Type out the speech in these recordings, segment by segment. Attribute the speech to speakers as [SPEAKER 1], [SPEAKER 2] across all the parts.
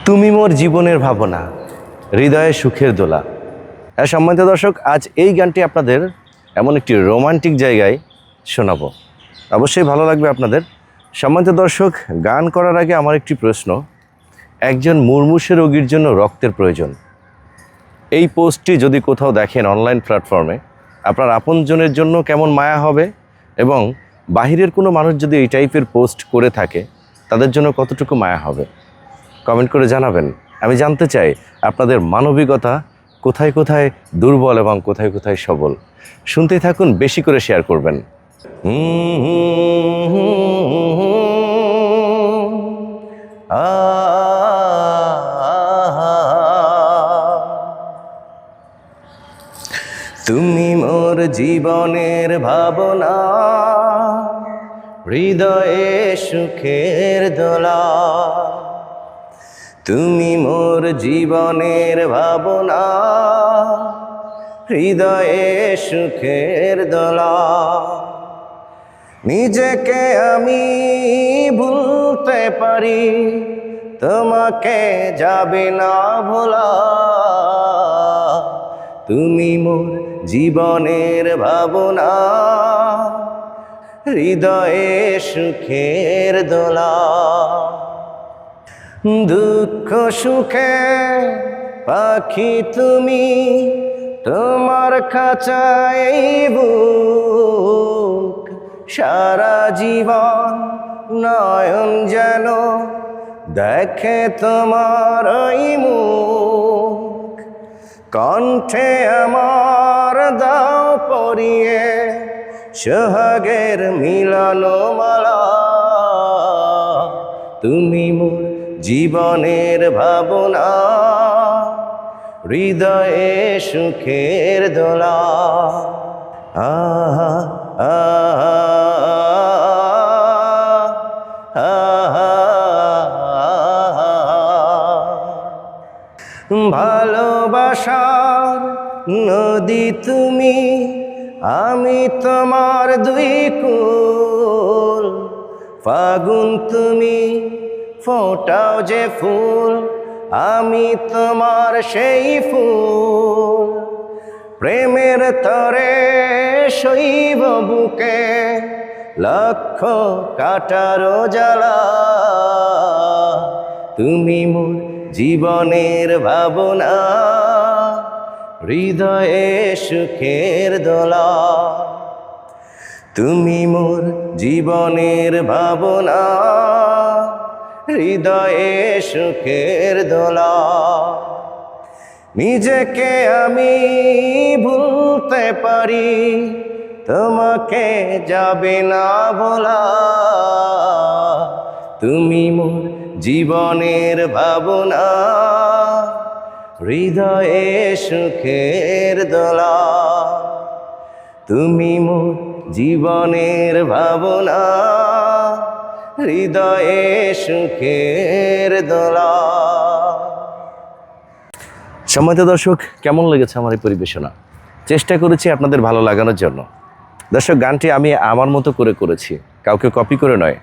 [SPEAKER 1] তুমি মোর জীবনের ভাবনা, হৃদয়ে সুখের দোলা। হ্যাঁ সম্মানিত দর্শক, আজ এই গানটি আপনাদের এমন একটি রোমান্টিক জায়গায় শোনাবো, অবশ্যই ভালো লাগবে আপনাদের। সম্মানিত দর্শক, গান করার আগে আমার একটি প্রশ্ন। একজন মুমূর্ষু রোগীর জন্য রক্তের প্রয়োজন, এই পোস্টটি যদি কোথাও দেখেন অনলাইন প্ল্যাটফর্মে, আপনার আপনজনের জন্য কেমন মায়া হবে এবং বাহিরের কোনো মানুষ যদি এই টাইপের পোস্ট করে থাকে তাদের জন্য কতটুকু মায়া হবে, কমেন্ট করে জানাবেন। আমি জানতে চাই আপনাদের মানবিকতা কোথায় কোথায় দুর্বল এবং কোথায় কোথায় সবল। শুনতেই থাকুন, বেশি করে শেয়ার করবেন। তুমি মোর জীবনের ভাবনা, হৃদয়ে সুখের দোলা। তুমি মোর জীবনের ভাবনা, হৃদয়ে সুখের দোলা। নিজেকে আমি ভুলতে পারি, তোমাকে যাবে না ভোলা। তুমি মোর জীবনের ভাবনা, হৃদয়ে সুখের দোলা। দুঃখ সুখে পাখি তুমি, তোমার খাঁচায় বুক। সারা জীবন নয়ন যেন দেখে তোমার ওই মুখ। কণ্ঠে আমার দাও পরিয়ে সোহাগের মিলন মালা। তুমি মোর জীবনের ভাবনা, হৃদয়ে সুখের দোলা। আহা আহা আহা ভালোবাসার নদী তুমি, আমি তোমার দুই কুল। ফাগুন তুমি, ফোটাও যে ফুল, আমি তোমার সেই ফুল। প্রেমের তরে শৈব বুকে লক্ষ কাটারো জ্বালা। তুমি মোর জীবনের ভাবনা, হৃদয়ে সুখের দোলা। তুমি মোর জীবনের ভাবনা, হৃদয়ে সুখের দোলা। নিজেকে আমি ভুলতে পারি, তোমাকে যাবে না ভোলা। তুমি মোর জীবনের ভাবনা, হৃদয়ে সুখের দোলা। তুমি মোর জীবনের ভাবনা, হৃদয়ে সুখের দোলা। সম্মানিত দর্শক, কেমন লেগেছে আমার এই পরিবেশনা? চেষ্টা করেছি আপনাদের ভালো লাগানোর জন্য। দর্শক, গানটি আমি আমার মতো করে করেছি, কাউকে কপি করে নয়।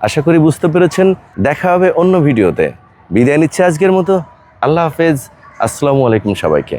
[SPEAKER 1] আশা করি বুঝতে পেরেছেন। দেখা হবে অন্য ভিডিওতে। বিদায় নিচ্ছে আজকের মতো। আল্লাহ হাফেজ। আসসালামু আলাইকুম সবাইকে।